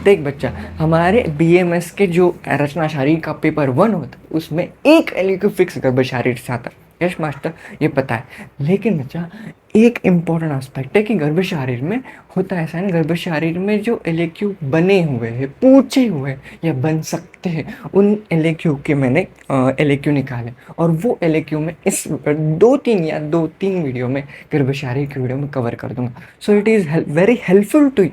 देख बच्चा, हमारे बीएमएस के जो रचना शारीर का पेपर 1 होता है उसमें एक एलक्यू फिक्स गर्भ शारीर से आता है। यस मास्टर, ये पता है। लेकिन बच्चा एक इम्पॉर्टेंट एस्पेक्ट है कि गर्भ शारीर में होता है ऐसा है ना, गर्भ शारीर में जो एलक्यू बने हुए हैं, पूछे हुए हैं या बन सकते हैं, उन एलक्यू के मैंने एलक्यू निकाले और वो एलक्यू में इस 2-3 वीडियो में गर्भ शारीर की वीडियो में कवर कर दूंगा। So it is very helpful to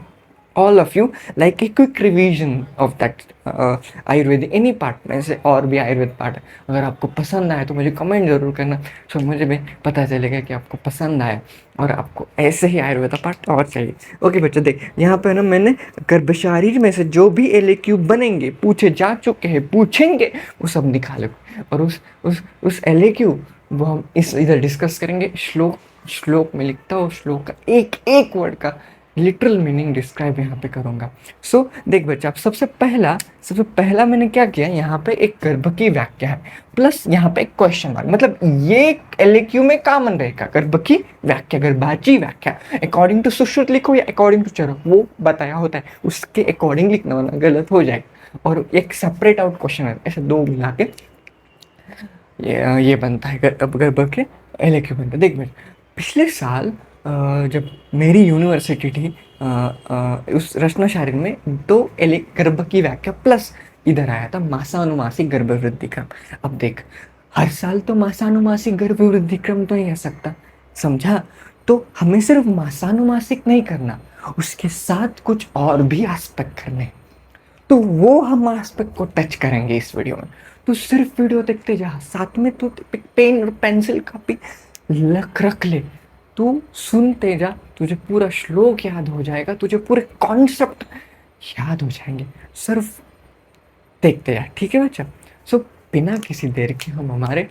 all of you, like a quick revision of that Ayurveda any part में से और भी आयुर्वेद पार्ट है। अगर आपको पसंद आए तो मुझे कमेंट ज़रूर करना, सो मुझे भी पता चलेगा कि आपको पसंद आया और आपको ऐसे ही आयुर्वेद पार्ट और चाहिए। ओके बच्चा, देख यहाँ पे ना मैंने गर्भ शारीर में से जो भी एलक्यू बनेंगे, पूछे जा चुके हैं, पूछेंगे, वो सब निकाले और उस एलक्यू वो हम इधर डिस्कस करेंगे। श्लोक में लिखता हूँ, श्लोक का एक एक वर्ड का लिटरल मीनिंग डिस्क्राइब यहाँ पे करूँगा। सो देख बच्चा, अब सबसे पहला मैंने क्या किया, यहाँ पे एक गर्भ की व्याख्या है प्लस यहाँ पे एक क्वेश्चन मार्क, मतलब ये एलक्यू में कॉमन रहेगा गर्भ की व्याख्या, गर्भाची व्याख्या। अकॉर्डिंग टू सुश्रुत लिखो या अकॉर्डिंग टू चरक, वो बताया होता है, उसके अकॉर्डिंग लिखना वरना गलत हो जाएगा। और एक सेपरेट आउट क्वेश्चन है, ऐसे दो मिला के ये बनता है गर्भ के एलक्यू बनता है। देख बेटा, पिछले साल जब मेरी यूनिवर्सिटी थी उस रचना शारीर में तो गर्भ की व्याख्या प्लस इधर आया था मासानुमासिक गर्भवृद्धि क्रम। अब देख, हर साल तो मासानुमासिक गर्भवृद्धि क्रम तो नहीं आ सकता, समझा? तो हमें सिर्फ मासानुमासिक नहीं करना, उसके साथ कुछ और भी एस्पेक्ट करने, तो वो हम एस्पेक्ट को टच करेंगे इस वीडियो में। तो सिर्फ वीडियो देखते जा, साथ में तो पेन और पेंसिल कापी रख ले, तू सुनते जा, तुझे पूरा श्लोक याद हो जाएगा, तुझे पूरे कॉन्सेप्ट याद हो जाएंगे, सिर्फ देखते जा, ठीक है बच्चा? सो बिना किसी देर के हम हमारे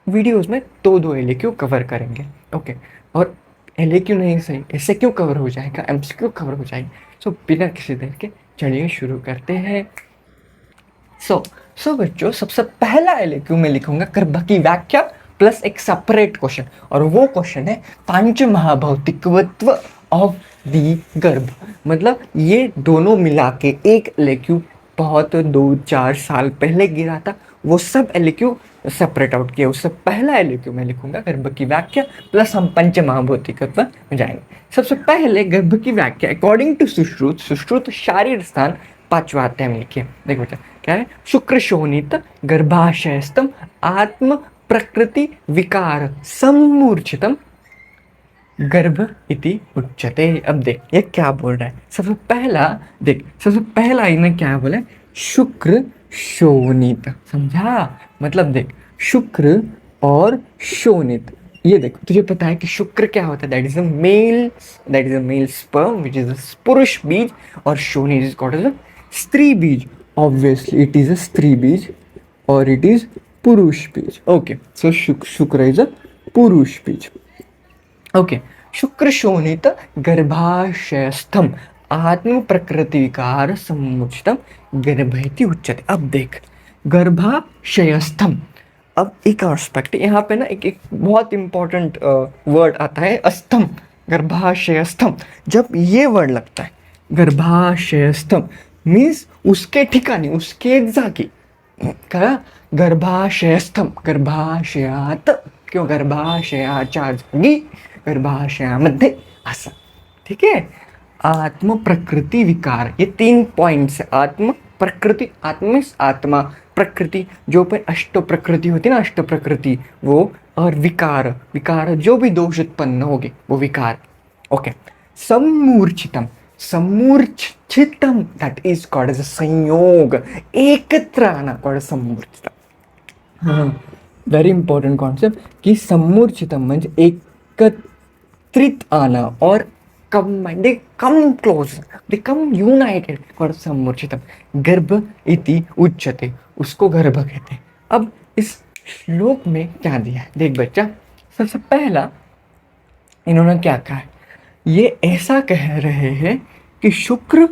वीडियोस में दो एलक्यू कवर करेंगे। ओके, और एलक्यू नहीं सही, एसक्यू कवर हो जाएगा, एमसीक्यू कवर हो जाएगी। सो बिना किसी देर के चलिए शुरू करते हैं। सो बच्चों, सबसे पहला एलक्यू में लिखूंगा गर्भ की व्याख्या प्लस एक सेपरेट क्वेश्चन, और वो क्वेश्चन है पांच महाभौतिकत्व ऑफ दी गर्भ। मतलब ये दोनों मिला के एक एलक्यू बहुत 2-4 साल पहले गिरा था, वो सब एलक्यू सेपरेट आउट किया। उससे पहला एलक्यू में लिखूंगा गर्भ की व्याख्या प्लस हम पंच महाभौतिकत्व में जाएंगे। सबसे पहले गर्भ की व्याख्या अकॉर्डिंग टू सुश्रुत शारीर स्थान 5वां अध्याय में लिखिए। देखो बेटा क्या है, शुक्र शोणित गर्भाशयस्थम आत्म प्रकृति विकार सम्मूर्छितम गर्भ इति उच्यते। अब देख ये क्या बोल रहा है, सबसे पहला इन्हें क्या बोला, शुक्र शोणित, समझा? मतलब देख, शुक्र और शोणित, ये देखो तुझे पता है कि शुक्र क्या होता है, that is a mail sperm which is a पुरुष बीज, और शोणित इज कॉल्ड एज अ स्त्री बीज। ऑब्वियसली इट इज अ स्त्री बीज और इट इज पुरुष बीज। ओके, सो शुक्र इज अ पुरुष बीज। ओके, शुक्र शोणित गर्भाशयस्थम आत्म प्रकृति विकार सम्मुचितम गर्भ इति उच्यते। अब देख, गर्भाशयस्थम, अब एक एस्पेक्ट यहाँ पे ना, एक बहुत इंपॉर्टेंट वर्ड आता है, अस्थम, गर्भाशयस्थम। जब ये वर्ड लगता है गर्भाशयस्थम मीन्स उसके ठिकाणी, उसके जागी, करा गर्भाशयस्थम, गर्भाशयात, क्यों गर्भाशयाच्या जागी, गर्भाशयामध्ये असं, ठीक है? आत्म प्रकृति विकार, ये 3 पॉइंट्स है। आत्म प्रकृति, आत्मा, प्रकृति जो पर अष्ट प्रकृति होती है ना, अष्ट प्रकृति वो, और विकार जो भी दोष उत्पन्न होगी वो विकार। ओके, सम्मूर्छितम that is called as a संयोग, एकत्र आना कॉल्ड सम्मूर्छितम। हाँ, वेरी इंपॉर्टेंट कॉन्सेप्ट कि सम्मूर्छितम म्हणजे एकत्रित आना और कम क्लोज, दे कम यूनाइटेड, कॉल्ड सम्मूर्छितम गर्भ इति उच्यते, उसको गर्भ कहते हैं। अब इस श्लोक में क्या दिया है, देख बच्चा, सबसे पहला इन्होंने क्या कहा है, ये ऐसा कह रहे हैं कि शुक्र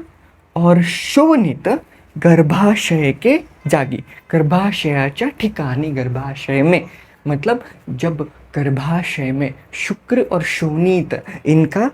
और शोणित गर्भाशय के जागी, गर्भाशयाच्या ठिकाणी, गर्भाशय में, मतलब जब गर्भाशय में शुक्र और शोणित इनका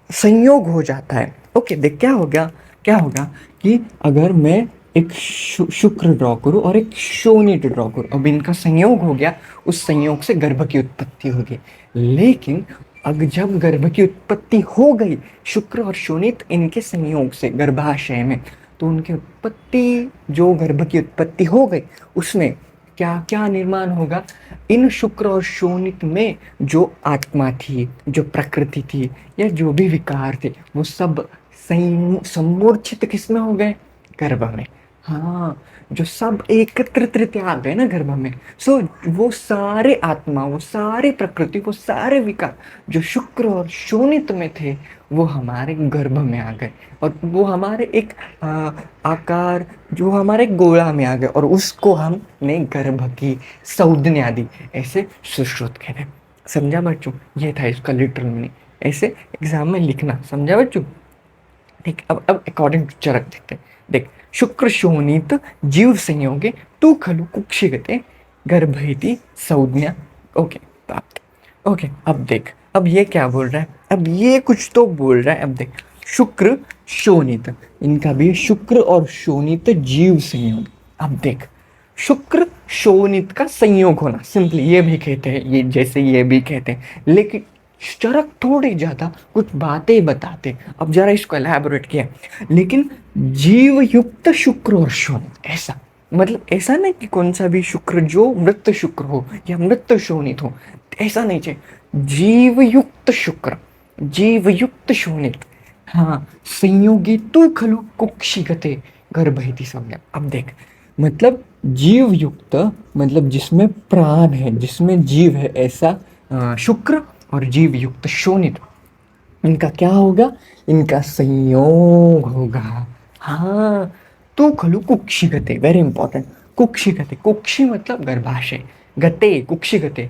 संयोग हो जाता है। ओके, देख क्या हो गया, क्या होगा कि अगर मैं एक शुक्र ड्रॉ करूँ और एक शोनित ड्रॉ करूँ, अब इनका संयोग हो गया, उस संयोग से गर्भ की उत्पत्ति होगी। लेकिन अगर जब गर्भ की उत्पत्ति हो गई शुक्र और शोनित इनके संयोग से गर्भाशय में, तो उनकी उत्पत्ति, जो गर्भ की उत्पत्ति हो गई उसमें क्या क्या निर्माण होगा? इन शुक्र और शोनित में जो आत्मा थी, जो प्रकृति थी, या जो भी विकार थे, वो सब सम्मूर्छित किसमें हो गए? गर्भ में। हाँ, जो सब एकत्रित आ गए ना गर्भ में। सो वो सारे आत्मा, वो सारे प्रकृति, वो सारे विकार जो शुक्र और शोनित में थे, वो हमारे गर्भ में आ गए, और वो हमारे एक आकार, जो हमारे गोला में आ गए, और उसको हमने गर्भ की संज्ञा दी। ऐसे सुश्रुत कहते हैं। समझा बच्चों? ये था इसका लिटरल मीनिंग। ऐसे एग्जाम में लिखना। समझा बच्चों? ठीक, अब अकॉर्डिंग टू चरक देखते हैं। देख, शुक्र शोणित जीव संयोगे तू खलु कुक्षिगते गर्भयति संज्ञा। ओके, प्राप्त। ओके, अब देख, अब ये क्या बोल रहा है? अब ये कुछ तो बोल रहा है। अब देख, शुक्र शोणित, इनका भी शुक्र और शोणित जीव संयोग। अब देख, शुक्र शोणित का संयोग होना, सिंपली ये भी कहते हैं, ये जैसे ये भी कहते हैं, लेकिन चरक थोड़ी ज्यादा कुछ बातें बताते। अब जरा इसको एलैबोरेट किया। लेकिन जीव युक्त शुक्र और शोणित, ऐसा मतलब ऐसा नहीं कि कौन सा भी शुक्र जो मृत शुक्र हो या मृत शोणित हो, ऐसा नहीं चाहिए। जीव युक्त शुक्र, जीव युक्त शोणित, हाँ, संयोगी तू खलु कुक्षिगते गर्भयति संज्ञा। अब देख, मतलब जीव युक्त, मतलब जिसमें प्राण है, जिसमें जीव है, ऐसा शुक्र और जीव युक्त शोणित, इनका क्या होगा? इनका संयोग होगा। हाँ, तो खलु कुक्षिगते, वेरी इंपॉर्टेंट। कुक्षिगते, कुक्षी मतलब गर्भाशय, गते कुक्षिगते,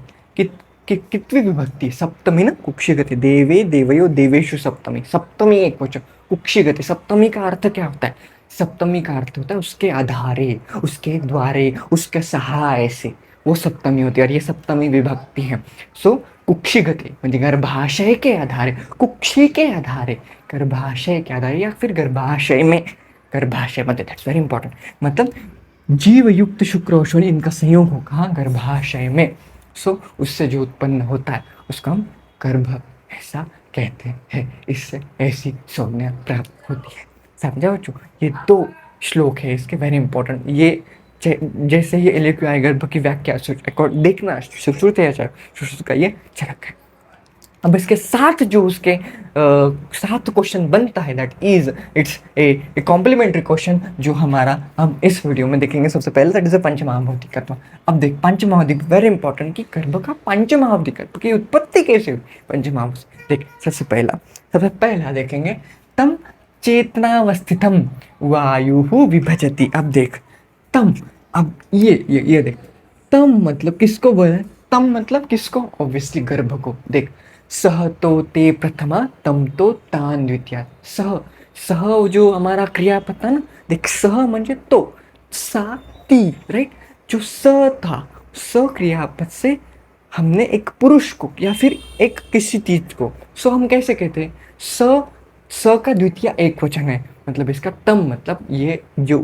कितवी विभक्ति? सप्तमी ना, कुक्षिगते। देवे देवयो देवेशु सप्तमी, सप्तमी एक वचन। कुक्षिगते, सप्तमी का अर्थ क्या होता है? सप्तमी का अर्थ होता है उसके आधारे, उसके द्वारे, उसके सहाय से, वो सप्तमी होती है, और ये सप्तमी विभक्ति है। सो कुक्षिगते म्हणजे गर्भाशय के आधारे, कुक्षी के आधारे, गर्भाशय के आधारे, या फिर गर्भाशय में, गर्भाशय मध्ये, दैट्स वेरी इंपॉर्टेंट। मतलब जीव युक्त शुक्र और शनि, इनका संयोग हो कहाँ? गर्भाशय में। सो उससे जो उत्पन्न होता है उसका हम गर्भ ऐसा कहते हैं। इससे ऐसी संज्ञा प्राप्त होती है। समझा बच्चों? ये दो श्लोक है इसके, वेरी इंपॉर्टेंट। ये जैसे ही एलेक्यू गर्भ की व्याख्या देखना, सुश्रुत है, सुश्रुत का ये चरक है। अब इसके साथ जो उसके साथ क्वेश्चन बनता है, that is it's a complementary question, जो हमारा हम इस वीडियो में देखेंगे। सबसे पहले दैट इज अ पंचमहाभूति कर्म। अब देख, पंचमहाभूति वेरी इंपॉर्टेंट, कि गर्भ का पंचमहाभूति कर्म की उत्पत्ति कैसे हुई? पंचमहाभूति देख, सबसे पहला देखेंगे, तम चेतनावस्थितम वायु विभजति। अब देख, तम, अब ये देख, तम मतलब किसको बोला है? तम मतलब किसको? ऑब्वियसली गर्भ को। देख, सह तो ते प्रथमा, तम तो तान द्वितीया। सह, सह जो हमारा क्रियापद था ना, देख, सह म्हणजे तो, सा ती, राइट? जो स था, स क्रियापद से हमने एक पुरुष को या फिर एक किसी चीज को, सो हम कैसे कहते हैं? स का द्वितीय एक वचन है, मतलब इसका तम मतलब ये जो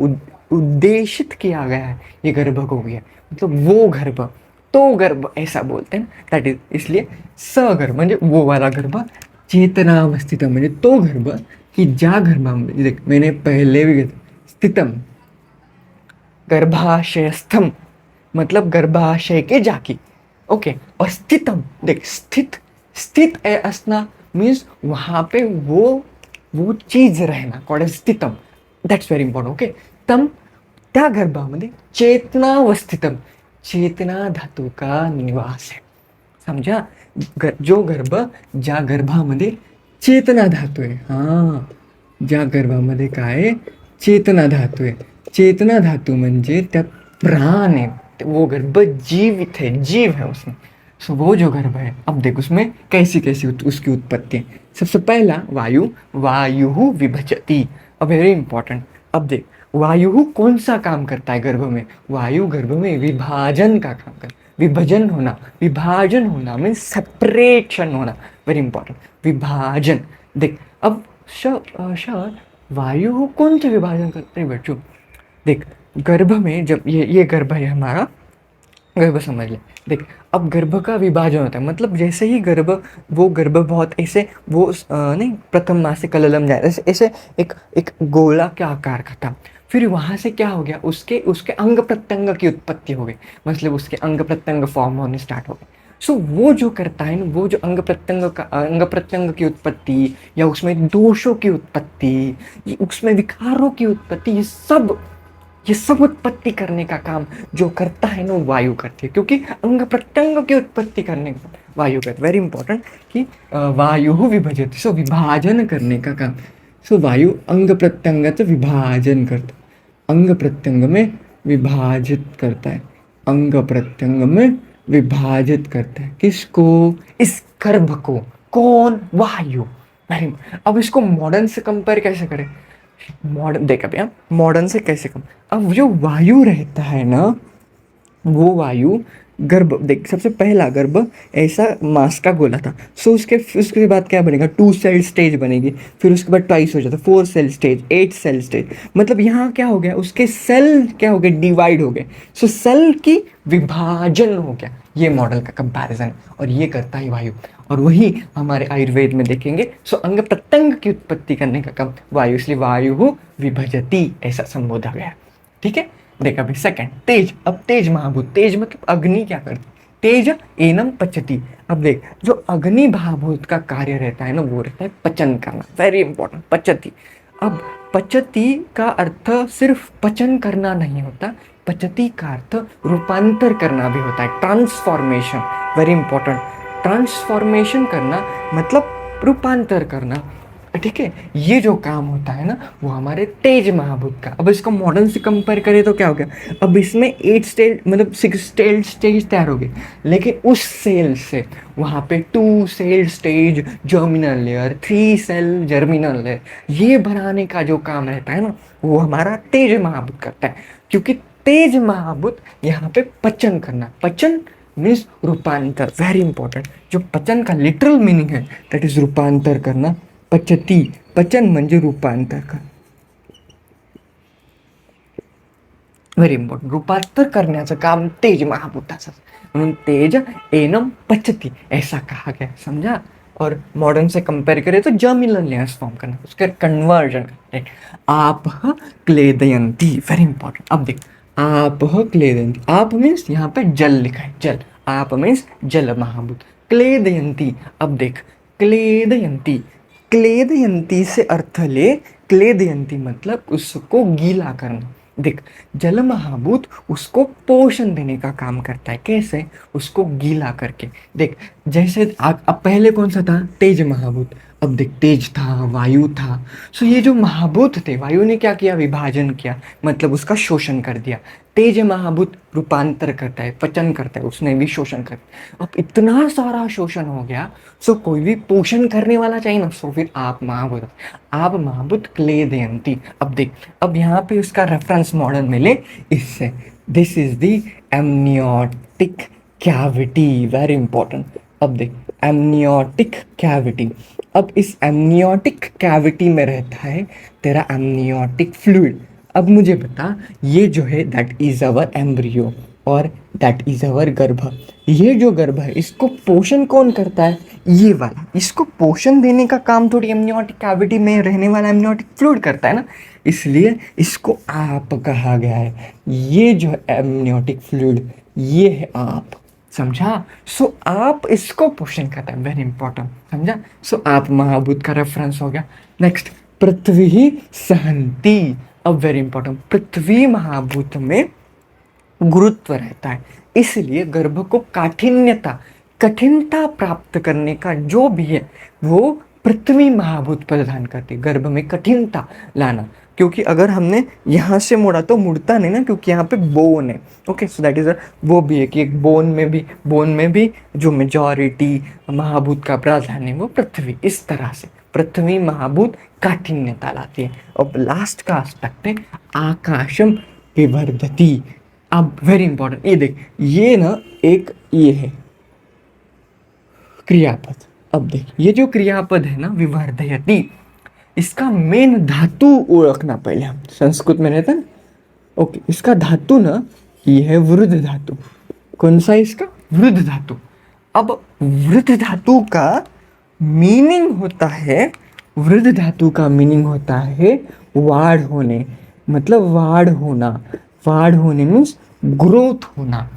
उद्देशित किया गया है, ये गर्भ हो गया, मतलब वो गर्भ, तो गर्भ ऐसा बोलते हैं। दैट इज, इसलिए सगर्भ म्हणजे वो वाला गर्भ, चेतनावस्थितम म्हणजे तो गर्भ की ज्या गर्भामध्ये, देख मैंने पहले भी स्थितम, गर्भाशयस्थम मतलब गर्भाशय के जाकी। ओके, और स्थितम, देख स्थित, स्थित असना मीन्स वहां पे वो चीज रहना, कॉल्ड स्थितम। That's very important. ओके, तम त्या गर्भामध्ये चेतनावस्थितम, चेतना धातू का निवास है। समझा? जो गर्भ, ज्या गर्भामध्ये चेतना धातू आहे, हाँ, ज्या गर्भामध्ये काय? चेतना धातू आहे। चेतना धातू म्हणजे त्यात प्राण है, वो गर्भ जीवित है, जीव है उसमें। सो वो जो गर्भ है, अब देख उसमें कैसी उसकी उत्पत्ति है। सबसे पहला वायु, वायु विभजति, अब वेरी इंपॉर्टेंट। अब देख, वायु कौन सा काम करता है गर्भ में? वायु गर्भ में विभाजन का काम करता है। विभजन होना, विभाजन होना मीन्स सेपरेशन होना, वेरी इंपॉर्टेंट। विभाजन, देख, अब श वायु कौन सा विभाजन करते हैं बच्चों? देख, गर्भ में जब ये गर्भ है हमारा, गर्भ समझ ले। देख, अब गर्भ का विभाजन होता है, मतलब जैसे ही गर्भ, वो गर्भ बहुत ऐसे वो नहीं, प्रथम माह से कललम जाए ऐसे ऐसे एक एक गोला के आकार का था। फिर वहाँ से क्या हो गया, उसके उसके अंग प्रत्यंग की उत्पत्ति हो गई, मतलब उसके अंग प्रत्यंग फॉर्म होने स्टार्ट हो गए। सो वो जो करता है ना, वो जो अंग प्रत्यंग की उत्पत्ति, या उसमें दोषों की उत्पत्ति, उसमें विकारों की उत्पत्ति, ये सब उत्पत्ति करने का काम जो करता है ना, वायु करती है। क्योंकि अंग प्रत्यंग की उत्पत्ति करने का वायु करती है। वेरी इंपॉर्टेंट कि वायु विभजति, सो विभाजन करने का काम। सो वायु अंग प्रत्यंग से विभाजन करता है, अंग प्रत्यंग में विभाजित करता है, अंग प्रत्यंग में विभाजित करता है। किसको? इस गर्भ को। कौन? वायु। वेरी। अब इसको मॉडर्न से कंपेयर कैसे करें? मॉडर्न देख, अब यहाँ मॉडर्न से कैसे कम, अब जो वायु रहता है ना, वो वायु गर्भ, देख सबसे पहला गर्भ ऐसा मांस का गोला था। सो उसके बाद क्या बनेगा? 2 सेल स्टेज बनेगी, फिर उसके बाद ट्वाइस हो जाता, 4 सेल स्टेज, 8 सेल स्टेज। मतलब यहाँ क्या हो गया, उसके सेल क्या हो गए? डिवाइड हो गए। सो सेल की विभाजन हो गया। ये मॉडल का कंपैरिजन, और ये करता है वायु। और वही हमारे आयुर्वेद में देखेंगे। सो अंग प्रत्यंग की उत्पत्ति करने का काम वायु, इसलिए वायु विभजति ऐसा संबोधा गया। ठीक है। देख अभी सेकंड, तेज। अब तेज महाभूत, तेज मतलब अग्नि क्या करती? तेज एनम पचती। अब देख, जो अग्नि महाभूत का कार्य रहता है ना, वो रहता है पचन करना। वेरी इंपॉर्टेंट, पचती। अब पचती का अर्थ सिर्फ पचन करना नहीं होता, पचती का अर्थ रूपांतर करना भी होता है, ट्रांसफॉर्मेशन। वेरी इंपॉर्टेंट, ट्रांसफॉर्मेशन करना मतलब रूपांतर करना। ठीक है, ये जो काम होता है ना, वो हमारे तेज महाभूत का। अब इसको मॉडर्न से कंपेयर करें तो क्या हो गया? अब इसमें 8 स्टेज मतलब 6 स्टेज तैयार हो गए, लेकिन उस सेल से वहाँ पे 2 cell stage germinal layer, 3 cell germinal layer, ये बनाने का जो काम रहता है ना, वो हमारा तेज महाभूत करता है। क्योंकि तेज महाभूत यहाँ पे पचन करना, पचन मीन्स रूपांतर। वेरी इंपॉर्टेंट, जो पचन का लिटरल मीनिंग है दैट इज रूपांतर करना। पचती, पचन म्हणजे रूपांतर कर। व्हेरी इंपॉर्टंट, रूपांतर करण्याचं काम तेज महाभूताचं, म्हणून तेज एनम पचती ऐसा कहा गया। समझा? और मॉडर्न से कंपेयर करें तो जर्मिनल लेयर्स फॉर्म करना, उसका कन्वर्जन करते। आप क्लेदयंती, वेरी इंपॉर्टेंट। अब देख, आप क्लेदयंती, आप मीन्स यहाँ पे जल लिखा है, जल। आप मीन्स जल महाभूत, क्लेदयंती। अब देख, क्लेदयंती, क्लेदयंती से अर्थ ले, क्लेदयंती मतलब उसको गीला करना। देख, जल महाभूत उसको पोषण देने का काम करता है। कैसे? उसको गीला करके। देख, जैसे अब पहले कौन सा था? तेज महाभूत। अब देख, तेज था, वायु था। सो ये जो महाभूत थे, वायु ने क्या किया? विभाजन किया, मतलब उसका शोषण कर दिया। तेज महाभूत रूपांतर करता है, पचन करता है, उसने भी शोषण कर। अब इतना सारा शोषण हो गया, सो कोई भी पोषण करने वाला चाहिए ना, सो फिर आप महाभूत, आप महाभूत क्लेदयंती। अब देख, अब यहाँ पे उसका रेफरेंस मॉडल मिले इससे। This is the amniotic cavity, very important. अब देख, एमनियोटिक कैविटी। अब इस एमनियोटिक कैविटी में रहता है तेरा एमनियोटिक फ्लूइड। अब मुझे बता, ये जो है दैट इज अवर एम्ब्रियो और दैट इज अवर गर्भ। ये जो गर्भ है, इसको पोषण कौन करता है? ये वाला। इसको पोषण देने का काम थोड़ी एमनियोटिक कैविटी में रहने वाला एमनियोटिक फ्लूइड करता है ना, इसलिए इसको आप कहा गया है। ये जो एमनियोटिक फ्लूइड, ये है आप। समझा? सो आप इसको पोषण करता है, वेरी इंपॉर्टेंट। समझा? सो आप महाभूत का रेफरेंस हो गया। नेक्स्ट, पृथ्वी ही सहंती। अब वेरी इंपॉर्टेंट, पृथ्वी महाभूत में गुरुत्व रहता है, इसलिए गर्भ को काठिन्यता, कठिनता प्राप्त करने का जो भी है वो पृथ्वी महाभूत प्रदान करती है, गर्भ में कठिनता लाना। क्योंकि अगर हमने यहाँ से मोड़ा तो मुड़ता नहीं ना, क्योंकि यहाँ पे बोन है। ओके, सो दैट इज वो भी है कि एक बोन में भी जो मेजॉरिटी महाभूत का प्राधान्य है वो पृथ्वी। इस तरह से पृथ्वी महाभूत काठिन्यता लाती है। अब लास्ट का एस्पेक्ट है आकाशम विवर्धती। अब वेरी इंपॉर्टेंट, ये देख, ये ना एक ये है क्रियापद। अब देख, ये जो क्रियापद है ना, विवर्धयति, इसका मेन धातु ओळखना पहले हम, संस्कृत में रहता ना। ओके, इसका धातु ना ये है वृद्ध धातु। कौन सा है इसका? वृद्ध धातु। अब वृद्ध धातु का मीनिंग होता है, वृद्ध धातु का मीनिंग होता है वाढ़ होने, मतलब वाढ़ होना। वाढ़ होने मीन्स ग्रोथ होना।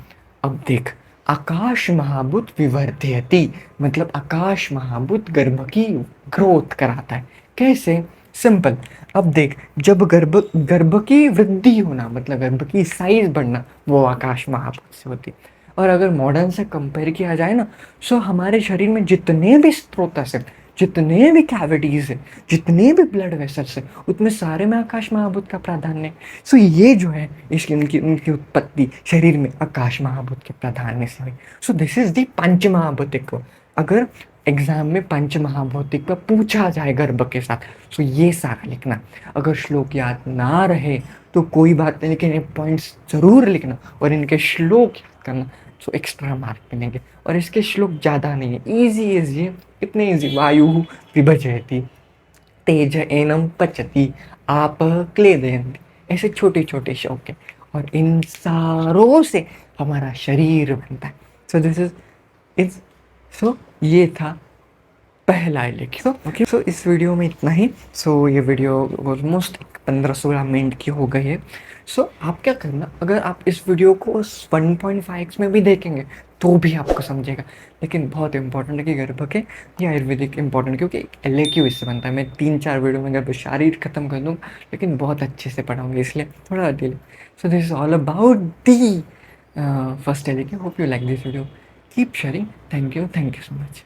अब देख, आकाश महाभूत विवर्धयति, मतलब आकाश महाभूत गर्भ की ग्रोथ कराता है। कैसे? सिंपल। अब देख, जब गर्भ गर्भ की वृद्धि होना मतलब गर्भ की साइज बढ़ना, वो आकाश महाभूत से होती है। और अगर मॉडर्न से कंपेयर किया जाए ना, सो हमारे शरीर में जितने भी स्त्रोतस है, जितने भी कैविटीज है, जितने भी ब्लड वेसल्स है, उसमें सारे में आकाश महाभूत का प्राधान्य है। सो ये जो है इसकी उनकी उनकी उत्पत्ति शरीर में आकाश महाभूत के प्राधान्य से हुई। सो दिस इज दी पंच महाभूतिक। अगर एग्जाम में पंच महाभौतिक पर पूछा जाए गर्भ के साथ, तो ये सारा लिखना। अगर श्लोक याद ना रहे तो कोई बात नहीं, लेकिन ये पॉइंट्स जरूर लिखना और इनके श्लोक याद करना, तो एक्स्ट्रा मार्क मिलेंगे। और इसके श्लोक ज़्यादा नहीं है, ईजी ईजी है, इतने ईजी। वायु विभजयति, तेज एनम पचति, आप क्लेदयन्ति, ऐसे छोटे छोटे श्लोक है और इन सारों से हमारा शरीर बनता है। सो दिस इज सो ये था पहला इलेक्शन। ओके, सो इस वीडियो में इतना ही। सो ये वीडियो ऑलमोस्ट 15-16 मिनट की हो गई है। सो आप क्या करना, अगर आप इस वीडियो को 1.5x में भी देखेंगे तो भी आपको समझेगा। लेकिन बहुत इंपॉर्टेंट है कि गर्भ के ये आयुर्वेदिक इंपॉर्टेंट, क्योंकि LAQ इससे बनता है। मैं 3-4 वीडियो में गर्भ शारीर खत्म कर दूँ, लेकिन बहुत अच्छे से पढ़ाऊँगी, इसलिए थोड़ा delay. So this is all about the first LAQ। Hope you like this video, keep sharing. Thank you so much.